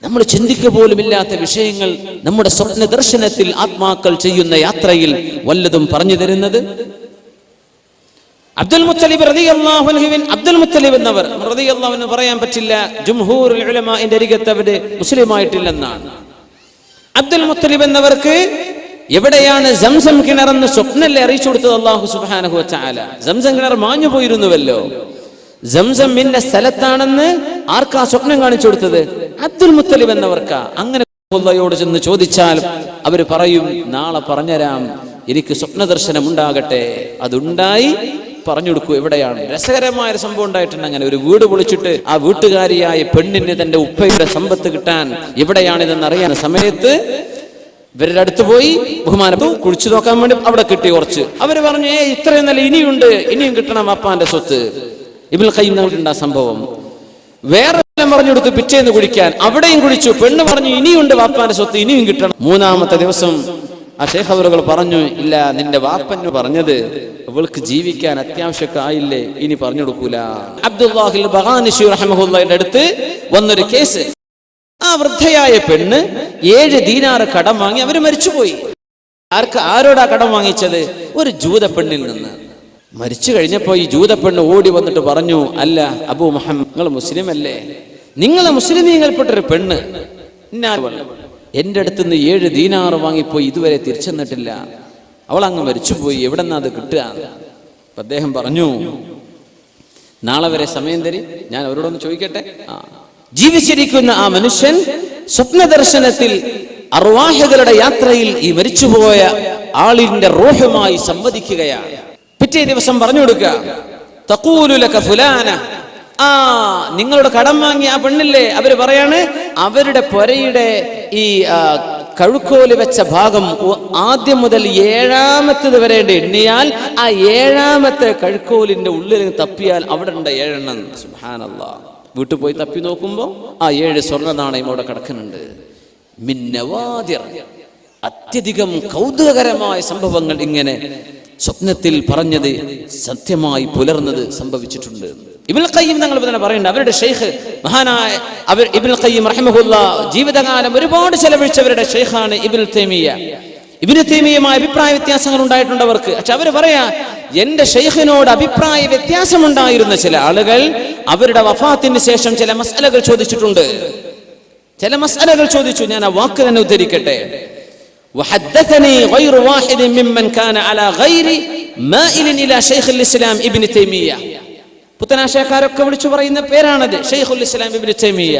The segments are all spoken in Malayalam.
നമ്മൾ ചിന്തിക്കുക പോലുമില്ലാത്ത വിഷയങ്ങൾ നമ്മുടെ സ്വപ്ന ദർശനത്തിൽ ആത്മാക്കൾ ചെയ്യുന്ന യാത്രയിൽ വല്ലതും പറഞ്ഞു തരുന്നത്. അബ്ദുൽ മുത്തലിബ് റളിയല്ലാഹു അൻഹു, അബ്ദുൽ മുത്തലിബ് എന്നവർ റളിയല്ലാഹു അൻഹു പറയാൻ പറ്റില്ല, ജംഹൂറുൽ ഉലമാഇന്റെ അരികത്ത് അവര് മുസ്ലിം ആയിട്ടില്ലെന്നാണ്. അബ്ദുൽ മുത്തലിബ് എന്നവർക്ക് എവിടെയാണ് സംസം കിണറെന്ന് സ്വപ്നല്ലേ അറിയിച്ചു കൊടുത്തത് അല്ലാഹു സുബ്ഹാനഹു വതആല. സംസം കിണർ മാഞ്ഞു പോയിരുന്നുവല്ലോ, സംസമിന്റെ സ്ഥലത്താണെന്ന് ആർക്കാ സ്വപ്നം കാണിച്ചു കൊടുത്തത്? അബ്ദുൽ മുത്തലിബ് എന്നവർക്കാ. അങ്ങനെ അല്ലാഹുവോട് ചെന്ന് ചോദിച്ചാൽ അവർ പറയും, നാളെ പറഞ്ഞുതരാം, എനിക്ക് സ്വപ്നദർശനം ഉണ്ടാകട്ടെ. അതുണ്ടായി പറഞ്ഞു കൊടുക്കൂ എവിടെയാണ്. രസകരമായ ഒരു സംഭവം ഉണ്ടായിട്ടുണ്ട്. അങ്ങനെ ഒരു വീട് പൊളിച്ചിട്ട് ആ വീട്ടുകാരിയായ പെണ്ണിന് തന്റെ ഉപ്പയുടെ സമ്പത്ത് കിട്ടാൻ എവിടെയാണിതെന്ന് അറിയാൻ സമയത്ത് ഇവരുടെ അടുത്ത് പോയി ബഹുമാനപ്പെട്ടു കുഴിച്ചു നോക്കാൻ വേണ്ടി അവിടെ കിട്ടി കുറച്ച്. അവര് പറഞ്ഞു, ഇത്രയും നല്ല ഇനിയുണ്ട്, ഇനിയും കിട്ടണം അപ്പാന്റെ സ്വത്ത്. ഇബ്നുൽ ഖയ്യിം തങ്ങൾക്കുണ്ട് ആ സംഭവം. വേറെ പറഞ്ഞു കൊടുത്തു പിറ്റേന്ന് കുഴിക്കാൻ, അവിടെയും കുഴിച്ചു. പെണ്ണ് പറഞ്ഞു, ഇനിയുണ്ട് വാപ്പാന്റെ സ്വത്ത്, ഇനിയും കിട്ടണം. മൂന്നാമത്തെ ദിവസം ആ ശൈഖ് അവറുകൾ പറഞ്ഞു, ഇല്ല, നിന്റെ വാപ്പന് പറഞ്ഞത് അവൾക്ക് ജീവിക്കാൻ അത്യാവശ്യമൊക്കെ ആയില്ലേ, ഇനി പറഞ്ഞു കൊടുക്കൂല. അബ്ദുല്ലാഹിൽ ബഗാനിശി റഹ്മഹുല്ലാഹിന്റെ അടുത്ത് വന്നൊരു കേസ്. ആ വൃദ്ധയായ പെണ്ണ് 7 ദീനാറ് കടം വാങ്ങി അവര് മരിച്ചുപോയി. ആരോടാ കടം വാങ്ങിച്ചത്? ഒരു ജൂത പെണ്ണിൽ നിന്ന്. മരിച്ചു കഴിഞ്ഞപ്പോ ഈ ജൂത പെണ്ണ് ഓടി വന്നിട്ട് പറഞ്ഞു, അല്ല അബൂ മുഹമ്മദ്, നിങ്ങൾ മുസ്ലിം അല്ലേ? നിങ്ങളെ മുസ്ലിമീങ്ങൾപ്പെട്ടൊരു പെണ്ണ് എന്റെ അടുത്ത് നിന്ന് 7 ദീനാറ് വാങ്ങിപ്പോയി, ഇതുവരെ തിരിച്ചെന്നിട്ടില്ല. അവൾ അങ്ങ് മരിച്ചുപോയി, എവിടെ നിന്നാ അത് കിട്ടുക? അപ്പൊ അദ്ദേഹം പറഞ്ഞു, നാളെ വരെ സമയം തരി, ഞാൻ അവരോടൊന്ന് ചോദിക്കട്ടെ. ജീവിച്ചിരിക്കുന്ന ആ മനുഷ്യൻ സ്വപ്നദർശനത്തിൽ അർവാഹുകളുടെ യാത്രയിൽ ഈ മരിച്ചുപോയ ആളിന്റെ റൂഹുമായി സംവദിക്കുകയാണ്. പിറ്റേ ദിവസം പറഞ്ഞു കൊടുക്കുക, തഖൂലു ലക ഫുലാന, നിങ്ങളുടെ കടം വാങ്ങിയ ആ പെണ്ണില്ലേ, അവര് പറയാണ് അവരുടെ പൊരയുടെ ഈ കഴുക്കോല് വെച്ച ഭാഗം ആദ്യം മുതൽ 7ാമത്തേത് വരെ എണ്ണിയാൽ ആ 7ാമത്തെ കഴുക്കോലിന്റെ ഉള്ളിൽ തപ്പിയാൽ അവിടെ ഉണ്ട് 7 എണ്ണം. സുബ്ഹാനല്ലാഹ്. വീട്ടിൽ പോയി തപ്പി നോക്കുമ്പോ ആ 7 സ്വർണ്ണ നാണയം അവിടെ കിടക്കുന്നുണ്ട്. മിന്നവാദിർ, അത്യധികം കൗതുകകരമായ സംഭവങ്ങൾ ഇങ്ങനെ സ്വപ്നത്തിൽ പറഞ്ഞത് സത്യമായി പുലർന്നത് സംഭവിച്ചിട്ടുണ്ട്. ഇബ്നുൽ ഖയ്യിം തങ്ങൾ തന്നെ പറയുന്നുണ്ട്, അവരുടെ ഷെയ്ഖ് മഹാനായ ഇബ്നുൽ ഖയ്യിം റഹിമഹുല്ലാഹ് ജീവിതകാലം ഒരുപാട് ചെലവഴിച്ചവരുടെ ഷെയ്ഖാണ് ഇബ്നുൽ തൈമിയ്യ. ഇബ്നു തൈമിയ്യയുമായി അഭിപ്രായ വ്യത്യാസങ്ങൾ ഉണ്ടായിട്ടുണ്ട് അവർക്ക്. പക്ഷെ അവര് പറയാ, എന്റെ ഷെയ്ഖിനോട് അഭിപ്രായ വ്യത്യാസമുണ്ടായിരുന്ന ചില ആളുകൾ അവരുടെ വഫാത്തിന് ശേഷം ചില മസ്അലകൾ ചോദിച്ചിട്ടുണ്ട്. ചില മസ്അലകൾ ചോദിച്ചു. ഞാൻ ആ വാക്ക് തന്നെ ഉദ്ധരിക്കട്ടെ. وحدثني غير واحد ممن كان على غير مائل الى شيخ الاسلام ابن تيميه. പുത്തനാശയക്കാരൊക്കെ വിളിച്ചു പറയുന്ന പേരാണത്, ഷെയ്ഖുൽ ഇസ്ലാം ഇബ്നു തൈമിയ്യ.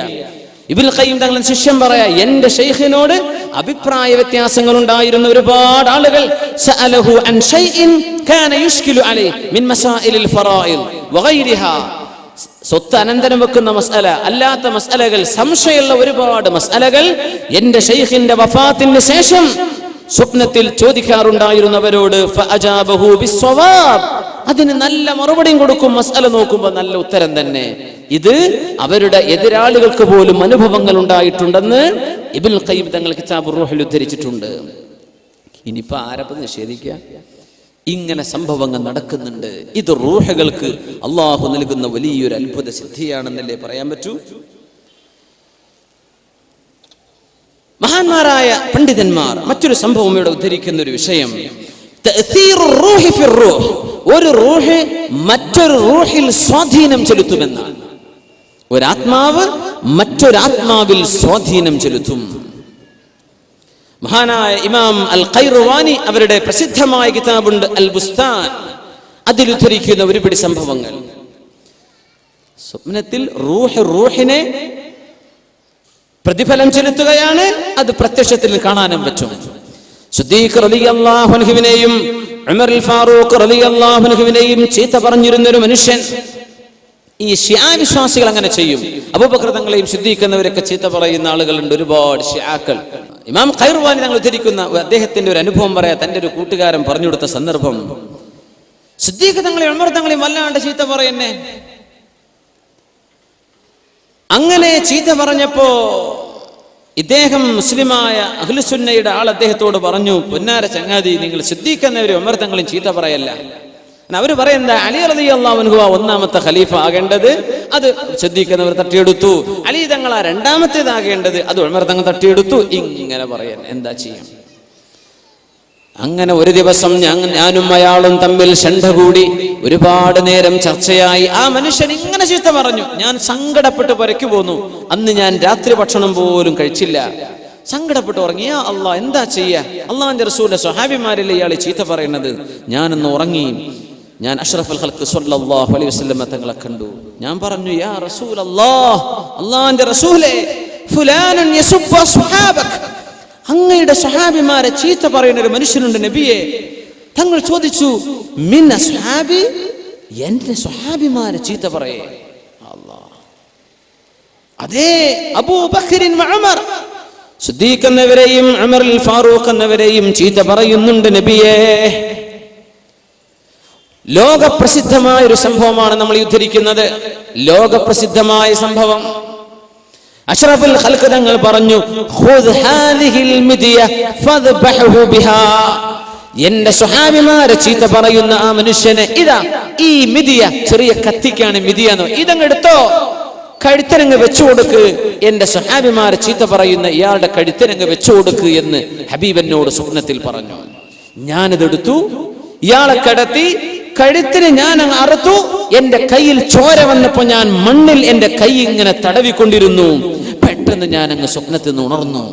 ഇബ്നുൽ ഖയ്യിം തങ്ങളുടെ ശിഷ്യൻ പറയാ, എന്റെ ഷെയ്ഖിനോട് അഭിപ്രായ വ്യത്യാസങ്ങൾ ഉണ്ടായിരുന്ന ഒരുപാട് ആളുകൾ സഅലഹു അൻ ഷൈഇൻ കാന യുഷ്കിലു അലൈഹി മിൻ മസായിലിൽ ഫറായിദ് വഗൈരിഹാ. സ്വത്ത് അനന്തരം വെക്കുന്ന മസ്അല അല്ലാത്ത മസ്അലകൾ, സംശയമുള്ള ഒരുപാട് മസ്അലകൾ എന്റെ ഷെയ്ഖിന്റെ വഫാത്തിന് ശേഷം സ്വപ്നത്തിൽ ചോദിക്കാറുണ്ടായിരുന്നവരോട് ഫഅജാബഹു ബിസ്സവാബ്, അതിന് നല്ല മറുപടിയും കൊടുക്കും. മസ്അല നോക്കുമ്പോൾ നല്ല ഉത്തരം തന്നെ. ഇത് അവരുടെ എതിരാളികൾക്ക് പോലും അനുഭവങ്ങൾ ഉണ്ടായിട്ടുണ്ടെന്ന് ഇബ്നുൽ ഖയ്യിം തങ്ങൾ കിതാബുർ റൂഹിൽ ഉദ്ധരിച്ചിട്ടുണ്ട്. ഇനിയിപ്പോ ആരപ്പത് നിഷേധിക്കുക? ഇങ്ങനെ സംഭവങ്ങൾ നടക്കുന്നുണ്ട്. ഇത് റൂഹുകൾക്ക് അള്ളാഹു നൽകുന്ന വലിയൊരു അത്ഭുത സിദ്ധിയാണെന്നല്ലേ പറയാൻ പറ്റൂ. മഹാന്മാരായ പണ്ഡിതന്മാർ മറ്റൊരു സംഭവം ഇവിടെ ഉദ്ധരിക്കുന്ന ഒരു വിഷയം, ഒരു റൂഹ് മറ്റൊരു റൂഹിൽ സ്വാധീനം ചെലുത്തുമെന്നാണ്. ഒരാത്മാവ് മറ്റൊരാത്മാവിൽ സ്വാധീനം ചെലുത്തും. മഹാനായ ഇമാം അൽ ഖൈറുവാനി അവരുടെ പ്രസിദ്ധമായ കിതാബുണ്ട് അൽ ബുസ്താൻ, അതിൽ ഉദ്ധരിക്കുന്ന ഒരുപിടി സംഭവങ്ങൾ. സ്വപ്നത്തിൽ റൂഹിനെ പ്രതിഫലം ചെലുത്തുകയാണ്, അത് പ്രത്യക്ഷത്തിൽ കാണാനും പറ്റും. സിദ്ദീഖ് റളിയല്ലാഹു അൻഹുവിനെയും ഉമർ അൽ ഫാറൂഖ് റളിയല്ലാഹു അൻഹുവിനെയും ചീത്ത പറഞ്ഞിരുന്ന ഒരു മനുഷ്യൻ. ഈ ശിആ വിശ്വാസികൾ അങ്ങനെ ചെയ്യും. അബൂബക്കർ തങ്ങളെയും സിദ്ദീഖ് എന്നവരൊക്കെ ചീത്ത പറയുന്ന ആളുകളുണ്ട്, ഒരുപാട് ശിആക്കൾ. ഇമാം ഖൈറുവാനി തങ്ങൾ ഉദ്ധരിക്കുന്ന അദ്ദേഹത്തിന്റെ ഒരു അനുഭവം പറയാ. തന്റെ ഒരു കൂട്ടുകാരൻ പറഞ്ഞു കൊടുത്ത സന്ദർഭം, സിദ്ദീഖ് തങ്ങളെയും ഉമർ തങ്ങളെയും വല്ലാണ്ട് ചീത്ത പറയുന്നേ. അങ്ങനെ ചീത്ത പറഞ്ഞപ്പോ ഇദ്ദേഹം മുസ്ലിമായ അഹ്ലുസുന്നയുടെ ആൾ അദ്ദേഹത്തോട് പറഞ്ഞു, പൊന്നാര ചങ്ങാതി, നിങ്ങൾ സിദ്ദീഖ് എന്നവരും ഉമർ തങ്ങളെയും ചീത്ത പറയല്ല. അവർ പറയുന്നത് അലി റളിയല്ലാഹു അൻഹു ഒന്നാമത്തെ ഖലീഫ ആകേണ്ടത്, അത് സിദ്ദീഖ് തട്ടിയെടുത്തു. അലി തങ്ങളാ രണ്ടാമത്തേതാകേണ്ടത്, അത് ഉമർ തങ്ങൾ തട്ടിയെടുത്തു. ഇങ്ങനെ പറയാൻ എന്താ ചെയ്യാം? അങ്ങനെ ഒരു ദിവസം ഞാനും അയാളും തമ്മിൽ ശണ്ട കൂടി, ഒരുപാട് നേരം ചർച്ചയായി. ആ മനുഷ്യൻ ഇങ്ങനെ ചീത്ത പറഞ്ഞു. ഞാൻ സങ്കടപ്പെട്ട് പുരയ്ക്ക് പോന്നു. അന്ന് ഞാൻ രാത്രി ഭക്ഷണം പോലും കഴിച്ചില്ല. സങ്കടപ്പെട്ട് ഉറങ്ങി. യാ അല്ലാഹ്, എന്താ ചെയ്യാ? അള്ളാഹുവിന്റെ റസൂലിന്റെ സ്വഹാബിമാരിലെ ഇയാൾ ചീത്ത പറയുന്നത്. ഞാനൊന്ന് ഉറങ്ങി. ഞാൻ അഷ്റഫുൽ ഖൽഖ് സ്വല്ലല്ലാഹു അലൈഹി വസല്ലം തങ്ങളെ കണ്ടു. ഞാൻ പറഞ്ഞു, യാ റസൂലല്ലാഹ്, അള്ളാഹുവിന്റെ റസൂലേ, ഫുലാനുൻ യസുബ്ബു അസ്ഹാബക്, അങ്ങയുടെ സ്വഹാബിമാരെ ചീത്ത പറയുന്ന ഒരു മനുഷ്യനുണ്ട് നബിയെ. തങ്ങൾ ചോദിച്ചു, മിൻ അസ്ഹാബി, എന്റെ സ്വഹാബിമാരെ ചീത്ത പറയേ? അല്ലാഹ്, അതേ അബൂബക്കറിൻ ഉമർ, സിദ്ദീഖ് എന്നവരെയും ഉമർ അൽ ഫാറൂഖ് എന്നവരെയും ചീത്ത പറയുന്നുണ്ട് നബിയെ. ലോകപ്രസിദ്ധമായ ഒരു സംഭവമാണ് നമ്മൾ ഉദ്ധരിക്കുന്നത്. ലോകപ്രസിദ്ധമായ സംഭവം. അഷ്റഫുൽ ഖൽഖ് തങ്ങൾ പറഞ്ഞു, ഖുദ് ഹാദിഹിൽ മിദിയ ഫദ്ബഹു ബിഹാ, എന്റെ സ്വഹാബിമാരെ ചീത്ത പറയുന്ന ആ മനുഷ്യനെ ഇതാ ഈ മിദിയ, ചെറിയ കത്തിക്കാണ് മിദിയ എന്ന്, ഇതങ്ങ് എടുത്തോ, കഴുത്തരങ്ങ് വെച്ചു കൊടുക്ക്. എന്റെ സ്വഹാബിമാരെ ചീത്ത പറയുന്ന ഇയാളുടെ കഴുത്തരങ്ങ് വെച്ചു കൊടുക്ക് എന്ന് ഹബീബനോട് സ്വപ്നത്തിൽ പറഞ്ഞു. ഞാനിതെടുത്തു, ഇയാളെ കടത്തി കഴുത്തിന് ഞാൻ അങ്ങ് അറുത്തു. എന്റെ കയ്യിൽ ചോര വന്നപ്പോ ഞാൻ മണ്ണിൽ എന്റെ കൈ ഇങ്ങനെ തടവിക്കൊണ്ടിരുന്നു. പെട്ടെന്ന് ഞാൻ അങ്ങ് സ്വപ്നത്തിൽ നിന്ന് ഉണർന്നു.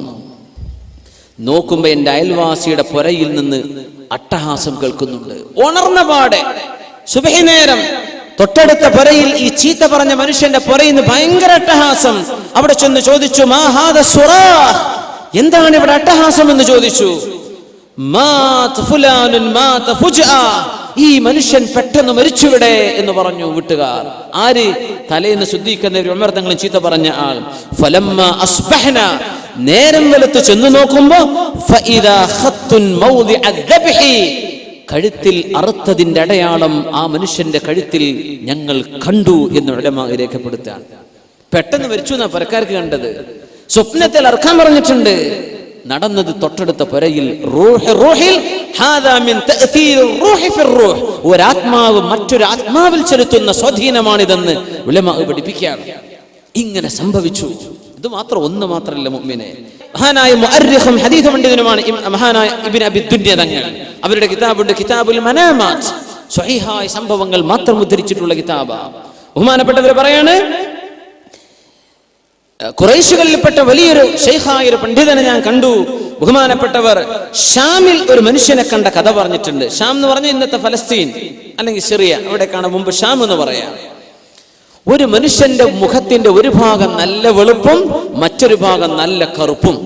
നോക്കുമ്പോ എന്റെ അയൽവാസിയുടെ പുരയിൽ നിന്ന് അട്ടഹാസം കേൾക്കുന്നുണ്ട്. ഉണർന്ന പാടെ സുബഹി നേരം തൊട്ടടുത്ത പുരയിൽ ഈ ചീത്ത പറഞ്ഞ മനുഷ്യന്റെ പുരയിൽ നിന്ന് ഭയങ്കര അട്ടഹാസം. അവിടെ ചെന്ന് ചോദിച്ചു, മാ ഹാദ സുറാഹ്, എന്താണ് ഇവിടെ അട്ടഹാസം എന്ന് ചോദിച്ചു. മാത് ഫുലാനുൻ മാത ഫുജ്ആ, ഈ മനുഷ്യൻ പെട്ടെന്ന് മരിച്ചുവിടെ എന്ന് പറഞ്ഞു വീട്ടുകാർ. ആര്? തലേന്ന് സിദ്ദീഖ് എന്നവർ ഉമർ തങ്ങളും ചീത്ത പറഞ്ഞ ആൾ. ഫലമ്മ അസ്ബഹന, നേരം വെളുത്ത് ചെന്ന് നോക്കുമ്പോ ഫഇദാ ഖത്തുൻ മൗദിഅ ദബ്ഹി, കഴുത്തിൽ അറുത്തതിന്റെ അടയാളം ആ മനുഷ്യന്റെ കഴുത്തിൽ ഞങ്ങൾ കണ്ടു എന്ന് ഉലമാ രേഖപ്പെടുത്താണ്. പെട്ടെന്ന് മരിച്ചു എന്നാ പരക്കാർക്ക് കണ്ടത്. സ്വപ്നത്തിൽ അർക്കാൻ പറഞ്ഞിട്ടുണ്ട്. നടന്നത് തൊട്ടടുത്ത പുരയിൽ. ഒരാത്മാവ് മറ്റൊരു ആത്മാവിൽ ചെലുത്തുന്ന സ്വാധീനമാണിതെന്ന് ഉലമാ പഠിപ്പിക്കുകയാണ്. ഇങ്ങനെ സംഭവിച്ചു. ഇത് മാത്രം, ഒന്ന് മാത്രമല്ല മുഅ്മിനെ. മഹാനായ മുഅർരിഖും ഹദീസ് പണ്ഡിതനുമാണ് മഹാനായ ഇബ്നു അബി ദുനിയ തങ്ങൾ. അവരുടെ കിതാബുണ്ട്, കിതാബുൽ മനാമാത്ത്, സ്വഹീഹായ സംഭവങ്ങൾ മാത്രം ഉദ്ധരിച്ചിട്ടുള്ള കിതാബ്. ബഹുമാനപ്പെട്ടവർ പറയാണ്, ഖുറൈശുകളിൽപ്പെട്ട വലിയൊരു ശൈഖായ ഒരു പണ്ഡിതനെ ഞാൻ കണ്ടു. ബഹുമാനപ്പെട്ടവർ ഷാമിൽ ഒരു മനുഷ്യനെ കണ്ട കഥ പറഞ്ഞിട്ടുണ്ട്. ഷാം എന്ന് പറഞ്ഞാൽ ഇന്നത്തെ ഫലസ്തീൻ അല്ലെങ്കിൽ സിറിയ, അവിടേക്കാണ് മുമ്പ് ഷാം എന്ന് പറയാം. ഒരു മനുഷ്യന്റെ മുഖത്തിന്റെ ഒരു ഭാഗം നല്ല വെളുപ്പും മറ്റൊരു ഭാഗം നല്ല കറുപ്പും.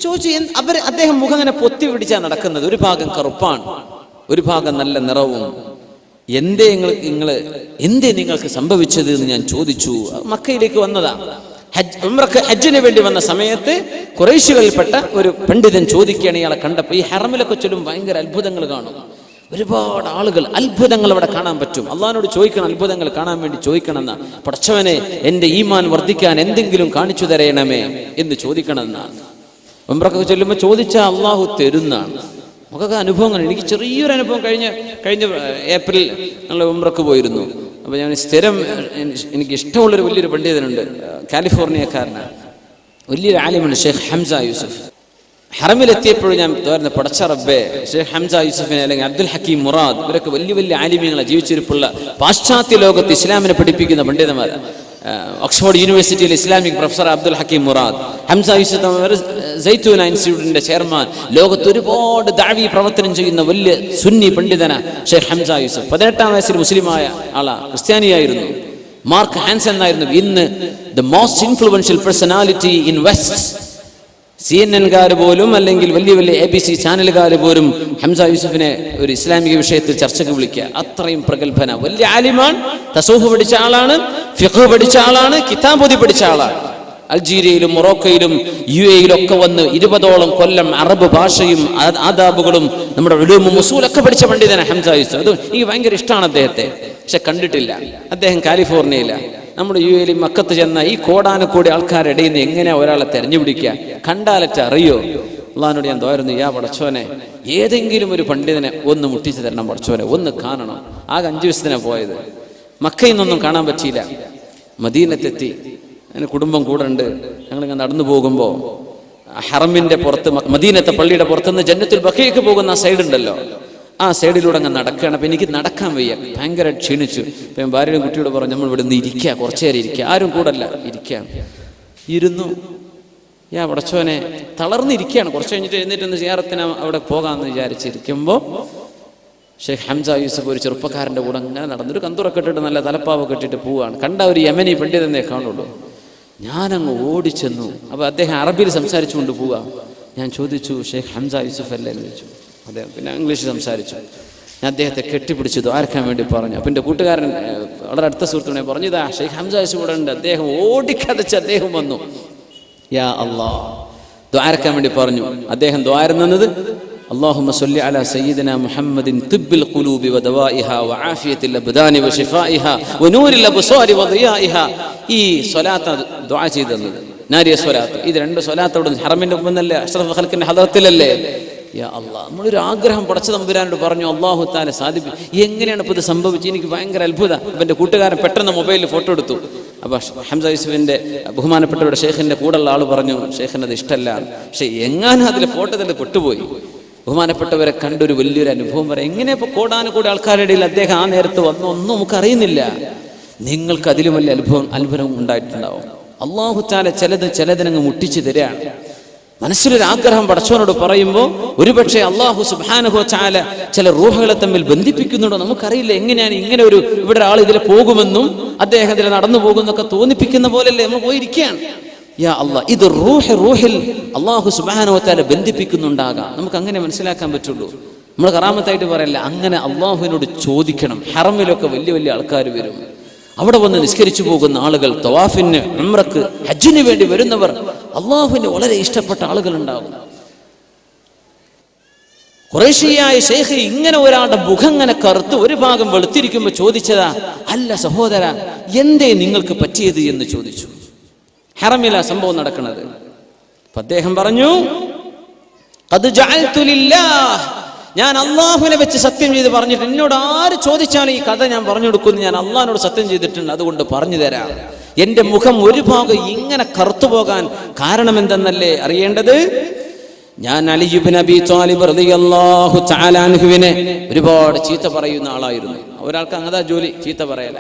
ചോദിച്ചു, അദ്ദേഹം മുഖം അങ്ങനെ പൊത്തി പിടിച്ചാണ് നടക്കുന്നത്. ഒരു ഭാഗം കറുപ്പാണ്, ഒരു ഭാഗം നല്ല നിറവും. എന്തേ നിങ്ങൾക്ക് സംഭവിച്ചത് എന്ന് ഞാൻ ചോദിച്ചു. മക്കയിലേക്ക് വന്നതാ, ഹജ്ജിന് വേണ്ടി വന്ന സമയത്ത് ഖുറൈശികളിൽപ്പെട്ട ഒരു പണ്ഡിതൻ ചോദിക്കുകയാണ്. ഇയാളെ കണ്ടപ്പോൾ ഈ ഹറമിലൊക്കെ ചൊല്ലും ഭയങ്കര അത്ഭുതങ്ങൾ കാണും. ഒരുപാട് ആളുകൾ അത്ഭുതങ്ങൾ അവിടെ കാണാൻ പറ്റും. അള്ളാഹിനോട് ചോദിക്കണം, അത്ഭുതങ്ങൾ കാണാൻ വേണ്ടി ചോദിക്കണം എന്നാ. പടച്ചവനെ, എന്റെ ഈമാൻ വർദ്ധിക്കാൻ എന്തെങ്കിലും കാണിച്ചു തരയണമേ എന്ന് ചോദിക്കണം എന്നാണ്. ഉംറക്കൊക്കെ ചൊല്ലുമ്പോൾ ചോദിച്ചാൽ അള്ളാഹു തരുന്നാണ്. നമുക്കൊക്കെ അനുഭവങ്ങൾ. എനിക്ക് ചെറിയൊരു അനുഭവം കഴിഞ്ഞ ഏപ്രിൽ ഞങ്ങൾ ഉംറക്ക് പോയിരുന്നു. അപ്പോൾ ഞാൻ സ്ഥിരം, എനിക്ക് ഇഷ്ടമുള്ളൊരു വലിയൊരു പണ്ഡിതനുണ്ട്, കാലിഫോർണിയക്കാരനാണ്, വലിയൊരു ആലിമാണ്, ഷെയ്ഖ് ഹംസ യൂസുഫ്. ഹറമിലെത്തിയപ്പോഴും ഞാൻ തോന്നുന്ന പടച്ച റബ്ബേ, ഷെയ്ഖ് ഹംസ യൂസുഫിനെ അല്ലെങ്കിൽ അബ്ദുൽ ഹക്കീം മുറാദ്, ഇവരൊക്കെ വലിയ വലിയ ആലിമീങ്ങളെ ജീവിച്ചിരിപ്പുള്ള പാശ്ചാത്യ ലോകത്ത് ഇസ്ലാമിനെ പഠിപ്പിക്കുന്ന പണ്ഡിതന്മാരാണ്. ഓക്സ്ഫോർഡ് യൂണിവേഴ്സിറ്റിയിൽ ഇസ്ലാമിക് പ്രൊഫസർ അബ്ദുൽ ഹക്കീം മുറാദ്, ഹംസ യൂസുഫ് സൈത്തൂന ഇൻസ്റ്റിറ്റ്യൂട്ടിന്റെ ചെയർമാൻ, ലോകത്ത് ഒരുപാട് ദഅവി പ്രവർത്തനം ചെയ്യുന്ന വലിയ സുന്നി പണ്ഡിതന ഷെയ്ഖ് ഹംസ യൂസുഫ്. 18-ാം വയസ്സിൽ മുസ്ലിമായ ആളാ, ക്രിസ്ത്യാനിയായിരുന്നു. മാർക്ക് ഹാൻസൺ എന്നായിരുന്നു ഇന്ന് the most influential personality in west. CNN-കാർ പോലും അല്ലെങ്കിൽ വലിയ വലിയ ABC ചാനലുകാർ പോലും ഹംസ യൂസുഫിനെ ഒരു ഇസ്ലാമിക വിഷയത്തിൽ ചർച്ചയ്ക്ക് വിളിക്കുക. അത്രയും പ്രഗത്ഭന, വലിയ ആലിമാണ്, തസൂഫ് പഠിച്ച ആളാണ്, ഫിഖ് പഠിച്ച ആളാണ്, കിതാബ് പഠിച്ച ആളാണ്. അൾജീരിയയിലും മൊറോക്കയിലും UAE-യിലും ഒക്കെ വന്ന് 20ഓളം കൊല്ലം അറബ് ഭാഷയും ആദാബുകളും നമ്മുടെ ഉലൂമും ഉസൂലൊക്കെ പഠിച്ച പണ്ഡിതനാണ് ഹംസ യൂസുഫ്. അത് എനിക്ക് ഭയങ്കര ഇഷ്ടമാണ് അദ്ദേഹത്തെ. പക്ഷെ കണ്ടിട്ടില്ല. അദ്ദേഹം കാലിഫോർണിയയിലാണ്. നമ്മുടെ UAE-യിൽ മക്കത്ത് ചെന്ന ഈ കോടാനക്കോടി ആൾക്കാരുടെ ഇടയിൽ നിന്ന് എങ്ങനെയാ ഒരാളെ തെരഞ്ഞുപിടിക്കുക? കണ്ടാലറ്റ അറിയോ? അള്ളാഹിനോട് ഞാൻ ദ്വാരുന്നു, യാ പടച്ചോനെ, ഏതെങ്കിലും ഒരു പണ്ഡിതനെ ഒന്ന് മുട്ടിച്ചു തരണം പടച്ചോനെ, ഒന്ന് കാണണം. ആകെ 5 ദിവസത്തിനാണ് പോയത്. മക്കയിൽ നിന്നൊന്നും കാണാൻ പറ്റിയില്ല. മദീനത്തെത്തി. അതിന് കുടുംബം കൂടെ ഉണ്ട്. ഞങ്ങളിങ്ങനെ നടന്നു പോകുമ്പോൾ ഹറമിന്റെ പുറത്ത്, മദീനത്തെ പള്ളിയുടെ പുറത്തുനിന്ന് ജന്നത്തുൽ ബഖീക്ക് പോകുന്ന ആ സൈഡ് ഉണ്ടല്ലോ, ആ സൈഡിലൂടെ അങ്ങ് നടക്കുകയാണ്. അപ്പം എനിക്ക് നടക്കാൻ വയ്യ, ഭയങ്കര ക്ഷീണിച്ചു. അപ്പം ഞാൻ ഭാര്യയുടെ കുട്ടിയോട് പറഞ്ഞു, നമ്മൾ ഇവിടെ നിന്ന് ഇരിക്കുക, കുറച്ചു നേരം ഇരിക്കുക, ആരും കൂടല്ല, ഇരിക്കാം. ഇരുന്നു. യാ പടച്ചോനെ, തളർന്നിരിക്കുകയാണ്. കുറച്ച് കഴിഞ്ഞിട്ട് എഴുന്നേറ്റ് സിയാറത്തിന് അവിടെ പോകാമെന്ന് വിചാരിച്ചിരിക്കുമ്പോൾ ഷെയ്ഖ് ഹംസ യൂസഫ് ഒരു ചെറുപ്പക്കാരൻ്റെ കൂടെ അങ്ങനെ നടന്നൊരു കന്തുറൊക്കെ ഇട്ടിട്ട് നല്ല തലപ്പാവൊക്കെ ഇട്ടിട്ട് പോവുകയാണ്. കണ്ട ഒരു യമനി പണ്ഡിതനെ കാണുള്ളൂ. ഞാനങ്ങ് ഓടിച്ചെന്നു. അപ്പോൾ അദ്ദേഹം അറബിയിൽ സംസാരിച്ചുകൊണ്ട് പോവുക. ഞാൻ ചോദിച്ചു, ഷെയ്ഖ് ഹംസ യൂസഫ് അല്ലേ എന്ന് ചോദിച്ചു. അദ്ദേഹം പിന്നെ ഇംഗ്ലീഷ് സംസാരിച്ചു. ഞാൻ അദ്ദേഹത്തെ കെട്ടിപ്പിടിച്ചു ദ്വാരക്കാൻ വേണ്ടി പറഞ്ഞു. അപ്പം എൻ്റെ കൂട്ടുകാരൻ, വളരെ അടുത്ത സുഹൃത്തുക്കളെ പറഞ്ഞു, ഇതാ ഷെയ്ഖ് ഹംസ യൂസഫ് കൂടെ ഉണ്ട്. അദ്ദേഹം ഓടിക്കതച്ച് അദ്ദേഹം വന്നു. യാ അല്ലാഹ്, ദ്വാരക്കാൻ വേണ്ടി പറഞ്ഞു. അദ്ദേഹം ദ്വാരുന്നത്, اللهم صل على سيدنا محمد طب القلوب ودوائها وعافية الأبدان وشفائها ونور الأبصار وضيائها. ഈ സ്വലാത്ത് ദുആ ചെയ്തത് നാരിയ സ്വലാത്ത്. ഇത് 2 സ്വലാത്തോട് ഹറമിന്റെ മുമ്പല്ലേ, അഷ്റഫ് ഖൽഖിന്റെ ഹദറത്തിലല്ലേ. യാ അല്ലാഹ്, നമ്മളൊരു ആഗ്രഹം പടച്ച തമ്പുരാനോട് പറഞ്ഞു, അല്ലാഹു തആല സാധിപ്പിക്കും. എങ്ങനെയാണ് ഇപ്പോൾ ഇത് സംഭവിച്ചത്? എനിക്ക് ഭയങ്കര അത്ഭുതം. അപ്പം എൻ്റെ കൂട്ടുകാരൻ പെട്ടെന്ന് മൊബൈലിൽ ഫോട്ടോ എടുത്തു. അപ്പോൾ ഹംസ യൂസഫിൻ്റെ ബഹുമാനപ്പെട്ടവരുടെ ഷെയ്ഖിൻ്റെ കൂടെയുള്ള ആൾ പറഞ്ഞു, ഷെയ്ഖിനത് ഇഷ്ടമല്ല. പക്ഷേ എങ്ങാനും അതിൽ ഫോട്ടോ തന്നെ പെട്ടുപോയി. ബഹുമാനപ്പെട്ടവരെ കണ്ടൊരു വലിയൊരു അനുഭവം പറയാം. എങ്ങനെ ഇപ്പോൾ കോടാനുകൂടി ആൾക്കാരുടെ ഇടയിൽ അദ്ദേഹം ആ നേരത്ത് വന്നു, ഒന്നും നമുക്കറിയുന്നില്ല. നിങ്ങൾക്ക് അതിലും വലിയ അനുഭവം ഉണ്ടായിട്ടുണ്ടാവും. അല്ലാഹു തആല ചിലതിനങ്ങ് മുട്ടിച്ചു തരാണ്. മനസ്സിലൊരു ആഗ്രഹം പടച്ചവനോട് പറയുമ്പോൾ ഒരുപക്ഷെ അല്ലാഹു സുബ്ഹാനഹു വ തആല ചില റൂഹുകളെ തമ്മിൽ ബന്ധിപ്പിക്കുന്നുണ്ടോ നമുക്കറിയില്ല. എങ്ങനെയാണ് ഇങ്ങനെ ഒരു ഇവിടെ ആൾ ഇതിൽ പോകുമെന്നും അദ്ദേഹം ഇതിൽ നടന്നു പോകുന്നൊക്കെ തോന്നിപ്പിക്കുന്ന പോലെയല്ലേ നമ്മൾ പോയിരിക്കുകയാണ്. യാ അല്ലാഹ്, ഇത് റൂഹിൽ അല്ലാഹു സുബ്ഹാനഹു വ തആല ബന്ധിപ്പിക്കുന്നുണ്ടാകാം. നമുക്ക് അങ്ങനെ മനസ്സിലാക്കാൻ പറ്റുള്ളൂ. നമ്മൾ കറാമത്തായിട്ട് പറയല്ല, അങ്ങനെ അള്ളാഹുവിനോട് ചോദിക്കണം. ഹറമിലൊക്കെ വലിയ വലിയ ആൾക്കാർ വരും. അവിടെ വന്ന് നിസ്കരിച്ചു പോകുന്ന ആളുകൾ, തവാഫിന്, ഉംറക്ക്, ഹജ്ജിന് വേണ്ടി വരുന്നവർ, അള്ളാഹുവിന് വളരെ ഇഷ്ടപ്പെട്ട ആളുകൾ ഉണ്ടാകും. ഖുറൈശിയായ ശൈഖ് ഇങ്ങനെ ഒരാളുടെ മുഖം ഇങ്ങനെ കറുത്ത് ഒരു ഭാഗം വെളുത്തിരിക്കുമ്പോൾ ചോദിച്ചതാ, അല്ല സഹോദര, എന്തേ നിങ്ങൾക്ക് പറ്റിയത് എന്ന് ചോദിച്ചു. ഹറമിലാ സംഭവം നടക്കുന്നത്. അപ്പൊ അദ്ദേഹം പറഞ്ഞു, ഖദ് ജഅൽതു ലില്ലാഹ്, ഞാൻ അള്ളാഹുവിനെ വെച്ച് സത്യം ചെയ്ത് പറഞ്ഞിട്ട്, എന്നോട് ആര് ചോദിച്ചാലും ഈ കഥ ഞാൻ പറഞ്ഞു കൊടുക്കുന്നു, ഞാൻ അള്ളാഹിനോട് സത്യം ചെയ്തിട്ടുണ്ട്, അതുകൊണ്ട് പറഞ്ഞു തരാം. എന്റെ മുഖം ഒരു ഭാഗം ഇങ്ങനെ കറുത്തു പോകാൻ കാരണം എന്തെന്നല്ലേ അറിയേണ്ടത്? ഞാൻ അലി ഇബ്നു അബീ ത്വാലിബ് റളിയല്ലാഹു തആല അൻഹുവിനെ ഒരുപാട് ചീത്ത പറയുന്ന ആളായിരുന്നു. ഒരാൾക്ക് അങ്ങതാ ജോലി, ചീത്ത പറയല.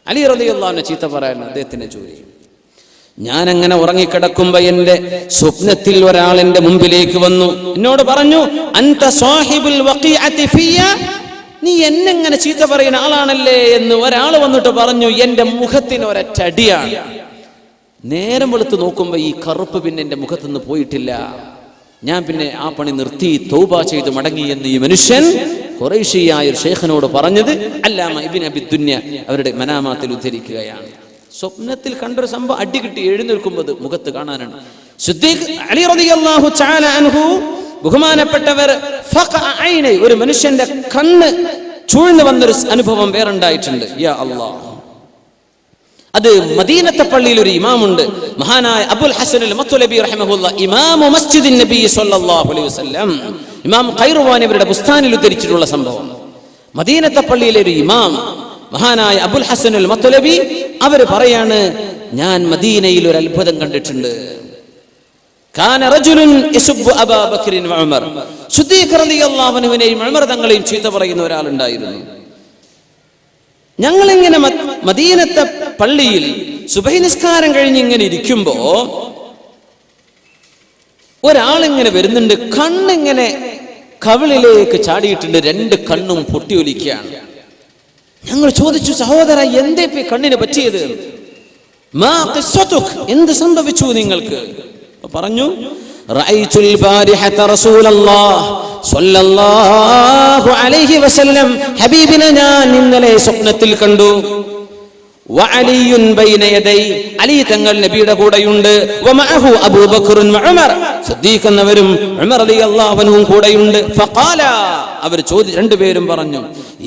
അലി റളിയല്ലാഹു അൻഹു ചീത്ത പറയാനാണ് അദ്ദേഹത്തിന്റെ ജോലി. ഞാൻ അങ്ങനെ ഉറങ്ങിക്കിടക്കുമ്പോ എന്റെ സ്വപ്നത്തിൽ ഒരാൾ എന്റെ മുമ്പിലേക്ക് വന്നു. എന്നോട് പറഞ്ഞു, അൻത സാഹിബുൽ വഖീഅതി ഫിയ, നീ എന്നെങ്ങനെ ചീത്ത പറയുന്ന ആളാണല്ലേ എന്ന് ഒരാൾ വന്നിട്ട് പറഞ്ഞു. എന്റെ മുഖത്തിന് ഒരറ്റടിയാണ്. നേരം വെളുത്ത് നോക്കുമ്പോ ഈ കറുപ്പ് പിന്നെ എന്റെ മുഖത്തുനിന്ന് പോയിട്ടില്ല. ഞാൻ പിന്നെ ആ പണി നിർത്തി തൗബ ചെയ്ത് മടങ്ങി എന്ന് ഈ മനുഷ്യൻ ഖുറൈശിയായ ഒരു ശൈഖിനോട് പറഞ്ഞത് അല്ലാമ ഇബ്നു അബി ദുനിയ അവരുടെ മനാമാത്തിൽ ഉദ്ധരിക്കുകയാണ്. സ്വപ്നത്തിൽ കണ്ടൊരു സംഭവം അടി കിട്ടി എഴുന്നേൽക്കുമ്പോൾ മുഖത്ത് കാണാനാണ്. സിദ്ദീഖ് അലി റളിയല്ലാഹു തആല അൻഹു ബഹുമാനപ്പെട്ടവർ ഒരു മനുഷ്യന്റെ കണ്ണ് ചൂഴ്ന്നു വന്നൊരു അനുഭവം വേറുണ്ടായിട്ടുണ്ട്. യാ അല്ലാഹ്, അത് മദീനത്തെ പള്ളിയിൽ ഒരു ഇമാമുണ്ട്, മഹാനായ അബുൽ ഹസൻ അൽ മത്ലബി റഹിമഹുല്ലാഹ്, ഇമാമു മസ്ജിദിൻ നബി സല്ലല്ലാഹു അലൈഹി വസല്ലം, ഇമാം ഖൈറുവാനി അവരുടെ ബുസ്താനിൽ ഉദ്ധരിച്ചിട്ടുള്ള സംഭവം. മദീനത്തെ പള്ളിയിലെ ഒരു ഇമാം മഹാനായ അബുൽ ഹസൻ അൽ മത്ലബി അവർ പറയാണ്, ഞാൻ മദീനയിൽ ഒരു അത്ഭുതം കണ്ടിട്ടുണ്ട്. കാന റജുലുൻ യസുബ്ബു അബൂ ബക്കർ വ ഉമർ, സിദ്ദീഖ് റളിയല്ലാഹു അൻഹുവിനെയും ഉമർ തങ്ങളെയും ചീത്ത പറയുന്ന ഒരാളുണ്ടായിരുന്നു. ഞങ്ങളിങ്ങനെ മദീനത്തെ പള്ളിയിൽ സുബഹി നിസ്കാരം കഴിഞ്ഞ് ഇങ്ങനെ ഇരിക്കുമ്പോ ഒരാളിങ്ങനെ വരുന്നുണ്ട്. കണ്ണിങ്ങനെ കവിളിലേക്ക് ചാടിയിട്ടുണ്ട്, 2 കണ്ണും പൊട്ടിയൊലിക്കുകയാണ്. ഞങ്ങൾ ചോദിച്ചു, സഹോദര, എന്തേ കണ്ണിന് പറ്റിയത്? മാ ഖിസ്സതുക്, എന്ത് സംഭവിച്ചു നിങ്ങൾക്ക്? പറഞ്ഞു, റഅയ്തുൽ ബാരിഹത റസൂലല്ലാഹ് സ്വല്ലല്ലാഹു അലൈഹി വസല്ലം, ഹബീബിനെ ഞാൻ ഇന്നലെ സ്വപ്നത്തിൽ കണ്ടു. വഅലിയുൻ ബൈന യദൈ, അലി തങ്ങൾ നബിയുടെ കൂടെയുണ്ട്. വമഅഹു അബൂബക്കറുൻ വഉമർ, സിദ്ദീഖ് എന്നവരും ഉമർ റളിയല്ലാഹു അൻഹും കൂടെയുണ്ട്. ഫഖാല, അവർ രണ്ടുപേരും പറഞ്ഞു,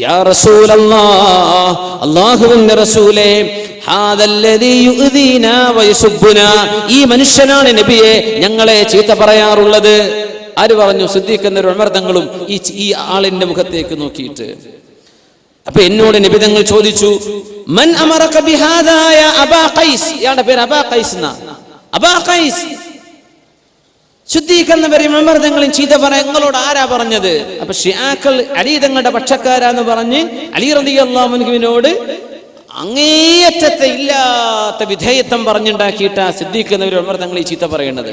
യാ റസൂലല്ലാഹ്, അല്ലാഹുവിന്റെ റസൂലേ, ഈ മനുഷ്യനാണ് നബിയെ ഞങ്ങളെ ചീത്ത പറയാറുള്ളത്. ആര് പറഞ്ഞു? സിദ്ദീഖ് എന്നൊരു ഉമർ തങ്ങളും ഈ ആളിന്റെ മുഖത്തേക്ക് നോക്കിയിട്ട്. അപ്പൊ എന്നോട് നബി തങ്ങൾ ചോദിച്ചു, മൻ അമറക ബിഹാദാ യാ അബാ ഖൈസ്. ഇയാളുടെ പേര് അബാ ഖൈസ് എന്നാ. അബാ ഖൈസ്, സിദ്ദീഖ് എന്ന പേര് ഉമർ തങ്ങളും ചീത്ത പറയാൻ നിങ്ങളോട് ആരാ പറഞ്ഞത്? അപ്പൊ ഷിയാക്കൾ അലി തങ്ങളുടെ പക്ഷക്കാരാന്ന് പറഞ്ഞ് അലി റളിയല്ലാഹു അൻഹുവിനോട് അങ്ങേയറ്റത്തെ ഇല്ലാത്ത വിധേയത്വം പറഞ്ഞുണ്ടാക്കിയിട്ട് സിദ്ദീഖ് എന്നവർ ഉമർ തങ്ങൾ ഈ ചീത്ത പറയുന്നത്.